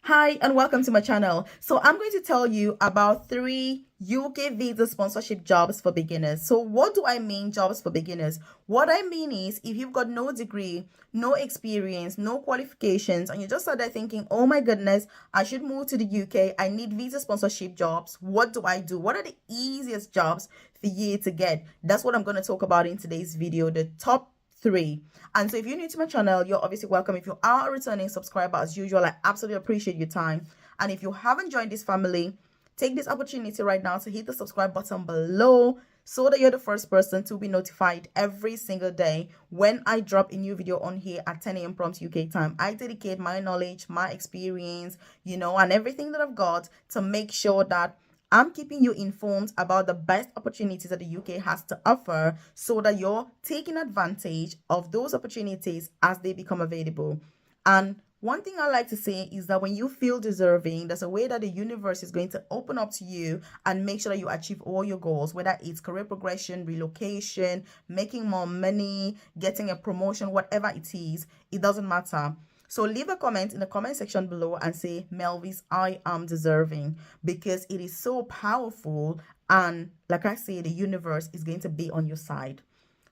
Hi and welcome to my channel. So I'm going to tell you about 3 UK visa sponsorship jobs for beginners. So what do I mean jobs for beginners? What I mean is if you've got no degree, no experience, no qualifications, and you just started thinking, oh my goodness, I should move to the UK. I need visa sponsorship jobs. What do I do? What are the easiest jobs for you to get? That's what I'm going to talk about in today's video. The top 3. And so if you're new to my channel, you're obviously welcome. If you are a returning subscriber, as usual, I absolutely appreciate your time. And if you haven't joined this family, take this opportunity right now to hit the subscribe button below so that you're the first person to be notified every single day when I drop a new video on here at 10 a.m. prompt UK time. I dedicate my knowledge, my experience, and everything that I've got to make sure that I'm keeping you informed about the best opportunities that the UK has to offer so that you're taking advantage of those opportunities as they become available. And one thing I like to say is that when you feel deserving, there's a way that the universe is going to open up to you and make sure that you achieve all your goals, whether it's career progression, relocation, making more money, getting a promotion, whatever it is, it doesn't matter. So leave a comment in the comment section below and say, Melvis, I am deserving, because it is so powerful. And like I say, the universe is going to be on your side.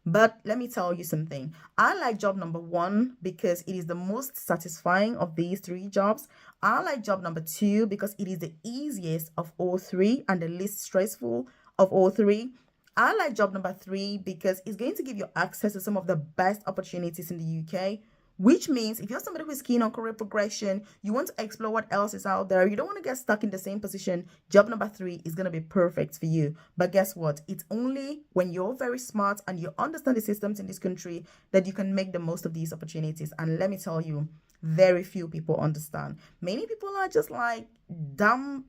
But let me tell you something. I like job number 1 because it is the most satisfying of these 3 jobs. I like job number 2 because it is the easiest of all 3 and the least stressful of all 3. I like job number 3 because it's going to give you access to some of the best opportunities in the UK, which means if you're somebody who is keen on career progression, you want to explore what else is out there, you don't want to get stuck in the same position, job number 3 is going to be perfect for you. But guess what? It's only when you're very smart and you understand the systems in this country that you can make the most of these opportunities. And let me tell you, very few people understand. Many people are just like dumb,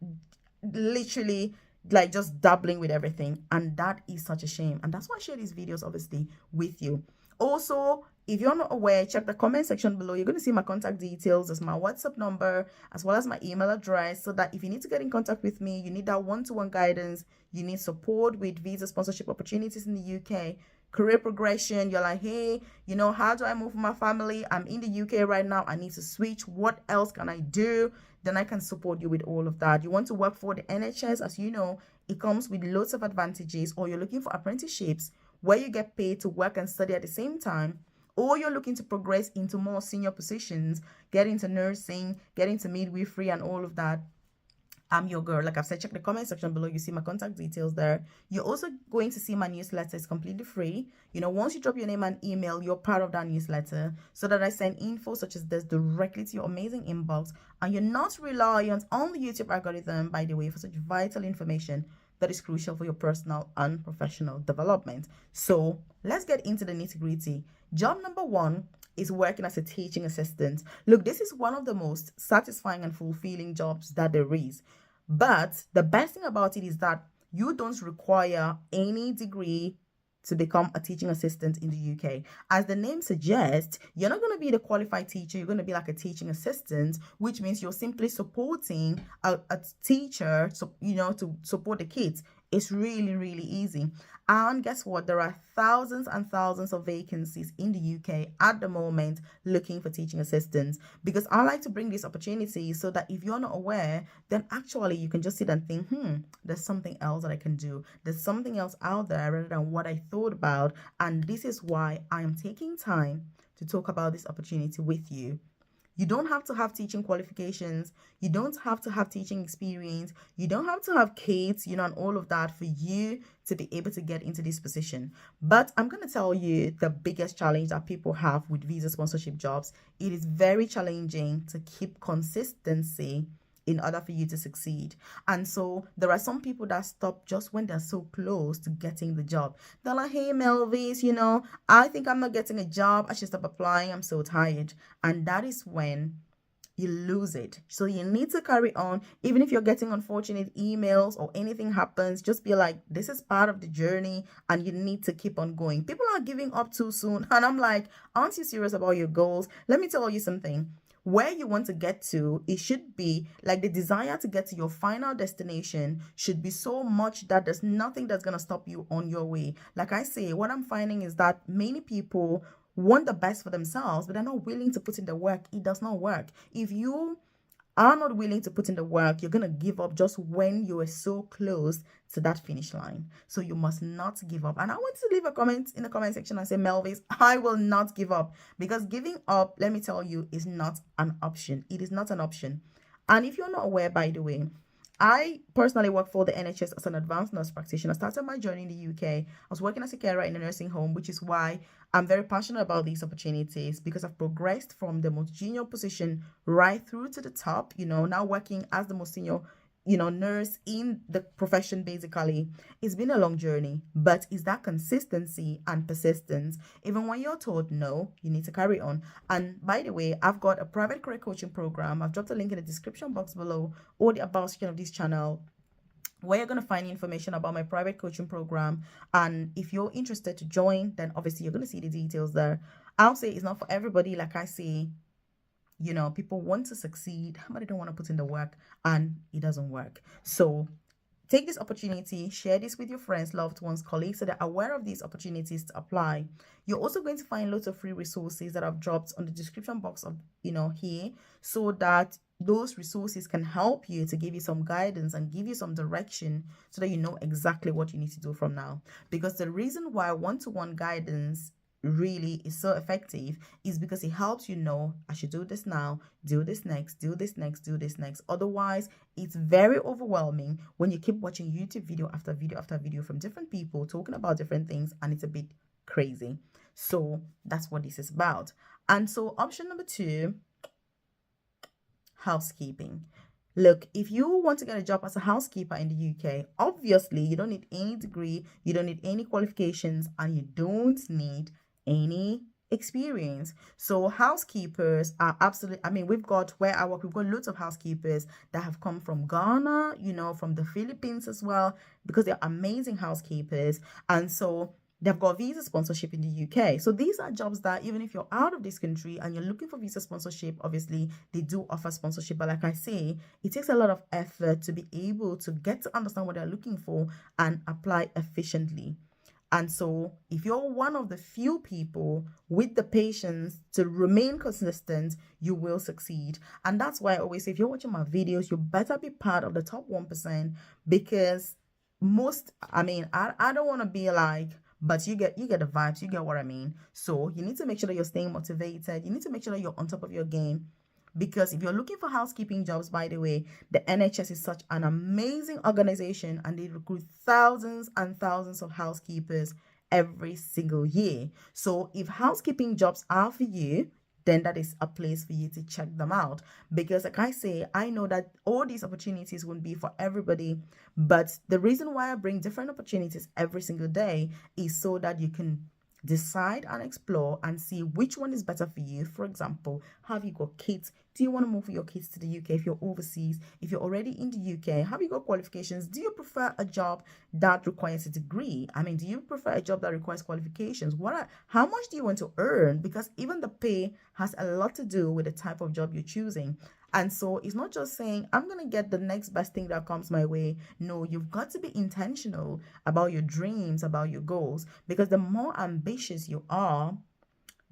literally like just dabbling with everything, and that is such a shame. And that's why I share these videos obviously with you. Also, if you're not aware, check the comment section below. You're going to see my contact details. There's my WhatsApp number as well as my email address, so that if you need to get in contact with me, you need that one-to-one guidance, you need support with visa sponsorship opportunities in the UK, career progression, you're like, hey, how do I move my family? I'm in the UK right now, I need to switch, what else can I do? Then I can support you with all of that. You want to work for the NHS, as you know, it comes with lots of advantages. Or you're looking for apprenticeships where you get paid to work and study at the same time, or you're looking to progress into more senior positions, get into nursing, get into midwifery and all of that, I'm your girl. Like I've said, check the comment section below. You see my contact details there. You're also going to see my newsletter. It's completely free. Once you drop your name and email, you're part of that newsletter, so that I send info such as this directly to your amazing inbox. And you're not reliant on the YouTube algorithm, by the way, for such vital information that is crucial for your personal and professional development. So let's get into the nitty-gritty. Job number 1 is working as a teaching assistant. Look, this is one of the most satisfying and fulfilling jobs that there is. But the best thing about it is that you don't require any degree to become a teaching assistant in the UK. As the name suggests, you're not going to be the qualified teacher, you're going to be like a teaching assistant, which means you're simply supporting a teacher, so to support the kids. It's really, really easy. And guess what? There are thousands and thousands of vacancies in the UK at the moment looking for teaching assistants, because I like to bring these opportunities so that if you're not aware, then actually you can just sit and think, there's something else that I can do. There's something else out there rather than what I thought about. And this is why I am taking time to talk about this opportunity with you. You don't have to have teaching qualifications. You don't have to have teaching experience. You don't have to have kids, and all of that for you to be able to get into this position. But I'm going to tell you the biggest challenge that people have with visa sponsorship jobs. It is very challenging to keep consistency in order for you to succeed. And so there are some people that stop just when they're so close to getting the job. They're like, hey, Melvis, I think I'm not getting a job. I should stop applying. I'm so tired. And that is when you lose it. So you need to carry on. Even if you're getting unfortunate emails or anything happens, just be like, this is part of the journey and you need to keep on going. People are giving up too soon. And I'm like, aren't you serious about your goals? Let me tell you something. Where you want to get to, it should be like the desire to get to your final destination should be so much that there's nothing that's going to stop you on your way. Like I say, what I'm finding is that many people want the best for themselves, but they're not willing to put in the work. It does not work. If you are not willing to put in the work, you're going to give up just when you are so close to that finish line. So you must not give up. And I want to leave a comment in the comment section and say, Melvis, I will not give up, because giving up, let me tell you, is not an option. It is not an option. And if you're not aware, by the way, I personally work for the NHS as an advanced nurse practitioner. I started my journey in the UK. I was working as a carer in a nursing home, which is why I'm very passionate about these opportunities, because I've progressed from the most junior position right through to the top, now working as the most senior nurse in the profession. Basically, it's been a long journey, but it's that consistency and persistence. Even when you're told no, you need to carry on. And by the way, I've got a private career coaching program. I've dropped a link in the description box below, or the about section of this channel, where you're going to find information about my private coaching program. And if you're interested to join, then obviously you're going to see the details there. I'll say it's not for everybody. Like I say, people want to succeed, but they don't want to put in the work, and it doesn't work. So take this opportunity, share this with your friends, loved ones, colleagues, so they're aware of these opportunities to apply. You're also going to find lots of free resources that I've dropped on the description box of, here, so that those resources can help you to give you some guidance and give you some direction, so that you know exactly what you need to do from now. Because the reason why one-to-one guidance really is so effective is because it helps you know, I should do this now, do this next, do this next, do this next. Otherwise, it's very overwhelming when you keep watching YouTube video after video after video from different people talking about different things, and it's a bit crazy. So that's what this is about. And so option number 2, housekeeping. Look, if you want to get a job as a housekeeper in the UK, obviously you don't need any degree, you don't need any qualifications, and you don't need any experience. So housekeepers are absolutely, we've got, where I work, we've got loads of housekeepers that have come from Ghana, from the Philippines as well, because they're amazing housekeepers. And so they've got visa sponsorship in the UK. So these are jobs that even if you're out of this country and you're looking for visa sponsorship, obviously they do offer sponsorship. But like I say, it takes a lot of effort to be able to get to understand what they're looking for and apply efficiently. And so if you're one of the few people with the patience to remain consistent, you will succeed. And that's why I always say, if you're watching my videos, you better be part of the top 1%, because I don't want to be like, but you get the vibes, you get what I mean. So you need to make sure that you're staying motivated. You need to make sure that you're on top of your game. Because if you're looking for housekeeping jobs, by the way, the NHS is such an amazing organization, and they recruit thousands and thousands of housekeepers every single year. So if housekeeping jobs are for you, then that is a place for you to check them out. Because like I say, I know that all these opportunities won't be for everybody, but the reason why I bring different opportunities every single day is so that you can decide and explore and see which one is better for you. For example, have you got kids? Do you want to move your kids to the UK if you're overseas? If you're already in the UK, have you got qualifications? Do you prefer a job that requires a degree? Do you prefer a job that requires qualifications? How much do you want to earn? Because even the pay has a lot to do with the type of job you're choosing. And so it's not just saying, I'm going to get the next best thing that comes my way. No, you've got to be intentional about your dreams, about your goals, because the more ambitious you are,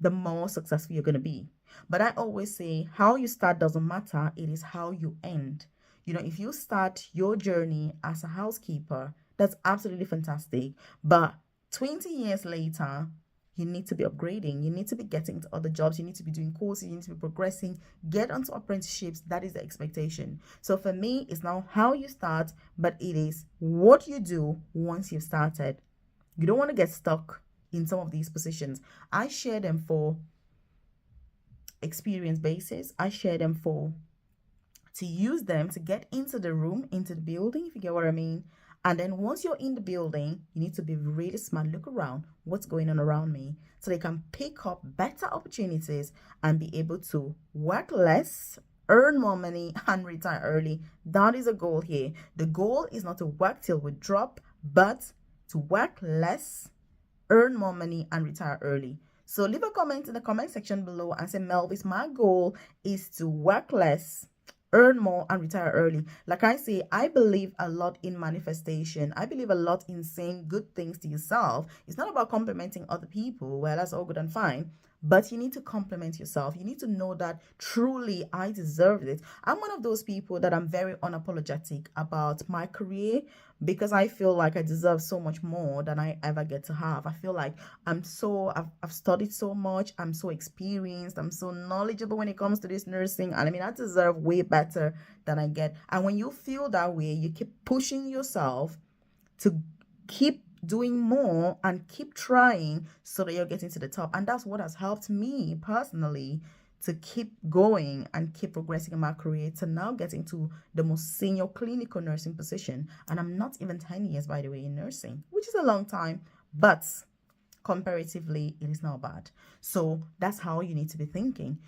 the more successful you're going to be. But I always say, how you start doesn't matter. It is how you end. If you start your journey as a housekeeper, that's absolutely fantastic. But 20 years later, you need to be upgrading. You need to be getting into other jobs. You need to be doing courses. You need to be progressing. Get onto apprenticeships. That is the expectation. So for me, it's now how you start, but it is what you do once you've started. You don't want to get stuck in some of these positions. I share them for experience basis. I share them to use them to get into the room, into the building, if you get what I mean. And then once you're in the building, you need to be really smart. Look around, what's going on around me, so they can pick up better opportunities and be able to work less, earn more money, and retire early. That is a goal here. The goal is not to work till we drop, but to work less, earn more money, and retire early. So leave a comment in the comment section below and say, Melvis, my goal is to work less, earn more, and retire early. Like I say, I believe a lot in manifestation. I believe a lot in saying good things to yourself. It's not about complimenting other people. Well, that's all good and fine. but you need to compliment yourself. You need to know that truly I deserve it. I'm one of those people that I'm very unapologetic about my career because I feel like I deserve so much more than I ever get to have. I feel like I've studied so much, I'm so experienced, I'm so knowledgeable when it comes to this nursing. And I mean, I deserve way better than I get. And when you feel that way, you keep pushing yourself to keep doing more and keep trying so that you're getting to the top. And that's what has helped me personally to keep going and keep progressing in my career to now getting to the most senior clinical nursing position. And I'm not even 10 years, by the way, in nursing, which is a long time, but comparatively, it is not bad. So that's how you need to be thinking.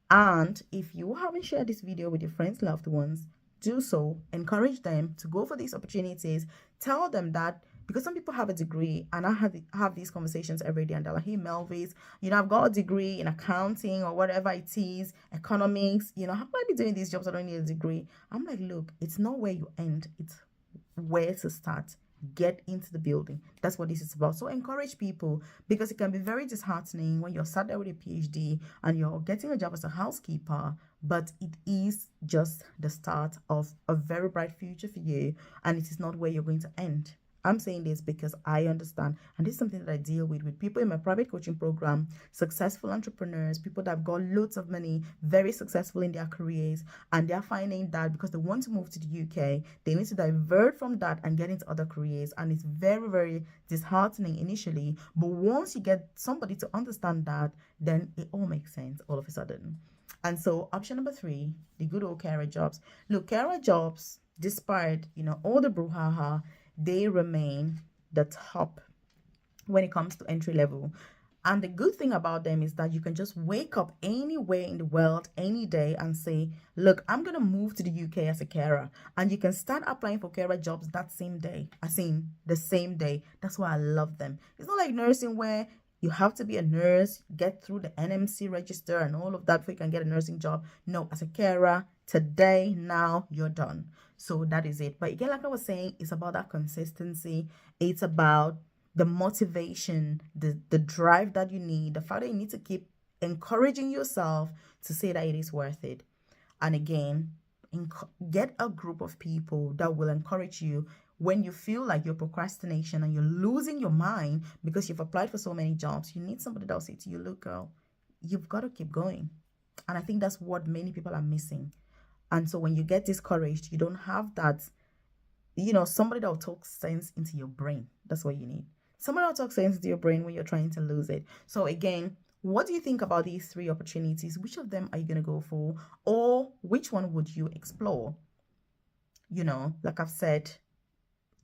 And if you haven't shared this video with your friends, loved ones, do so. Encourage them to go for these opportunities. Tell them that, because some people have a degree, and I have these conversations every day, and they're like, hey Melvis, I've got a degree in accounting or whatever it is, economics, how can I be doing these jobs? I don't need a degree. I'm like, look, it's not where you end, it's where to start. Get into the building. That's what this is about. So encourage people, because it can be very disheartening when you're sat there with a PhD and you're getting a job as a housekeeper, but it is just the start of a very bright future for you, and it is not where you're going to end. I'm saying this because I understand, and this is something that I deal with people in my private coaching program, successful entrepreneurs, people that have got loads of money, very successful in their careers, and they're finding that because they want to move to the UK, they need to divert from that and get into other careers, and it's very, very disheartening initially, but once you get somebody to understand that, then it all makes sense all of a sudden. And so option number 3, the good old carer jobs. Look, carer jobs, despite all the brouhaha, they remain the top when it comes to entry level. And the good thing about them is that you can just wake up anywhere in the world any day and say, look, I'm going to move to the UK as a carer. And you can start applying for carer jobs that same day. The same day. That's why I love them. It's not like nursing where you have to be a nurse, get through the NMC register and all of that before you can get a nursing job. No, as a carer, today, now, you're done. So that is it. But again, like I was saying, it's about that consistency. It's about the motivation, the drive that you need, the fact that you need to keep encouraging yourself to say that it is worth it. And again, get a group of people that will encourage you when you feel like you're procrastination and you're losing your mind because you've applied for so many jobs. You need somebody that will say to you, look, girl, you've got to keep going. And I think that's what many people are missing. And so when you get discouraged, you don't have that, somebody that will talk sense into your brain. That's what you need. Somebody that will talk sense into your brain when you're trying to lose it. So again, what do you think about these 3 opportunities? Which of them are you going to go for? Or which one would you explore? Like I've said,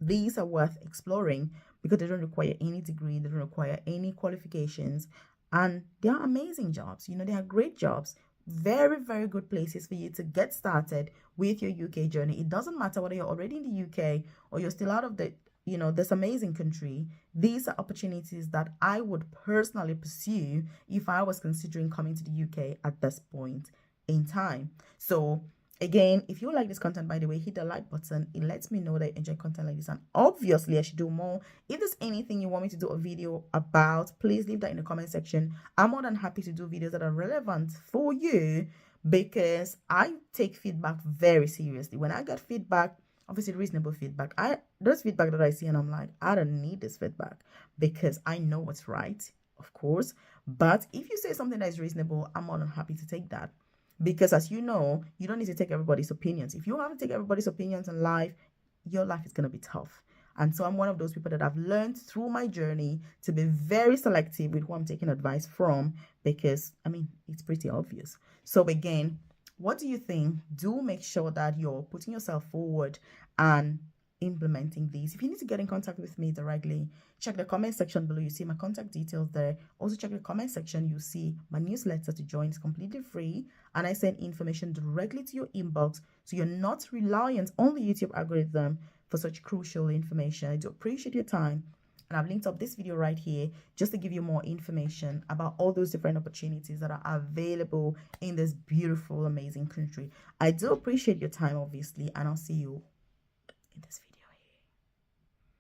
these are worth exploring because they don't require any degree. They don't require any qualifications. And they are amazing jobs. They are great jobs. Very, very good places for you to get started with your UK journey. It doesn't matter whether you're already in the UK or you're still out of this amazing country. These are opportunities that I would personally pursue if I was considering coming to the UK at this point in time. So again, if you like this content, by the way, hit the like button. It lets me know that you enjoy content like this, and obviously I should do more. If there's anything you want me to do a video about, please leave that in the comment section. I'm more than happy to do videos that are relevant for you because I take feedback very seriously. When I get feedback, obviously reasonable feedback, there's feedback that I see and I'm like, I don't need this feedback because I know what's right, of course. But if you say something that is reasonable, I'm more than happy to take that. Because as you know, you don't need to take everybody's opinions. If you have to take everybody's opinions in life, your life is going to be tough. And so I'm one of those people that I've learned through my journey to be very selective with who I'm taking advice from because, it's pretty obvious. So again, what do you think? Do make sure that you're putting yourself forward and implementing these. If you need to get in contact with me directly, check the comment section below. You see my contact details there. Also check the comment section. You see my newsletter to join. It's completely free, and I send information directly to your inbox, so you're not reliant on the YouTube algorithm for such crucial information. I do appreciate your time, and I've linked up this video right here just to give you more information about all those different opportunities that are available in this beautiful, amazing country. I do appreciate your time, obviously, and I'll see you in this video.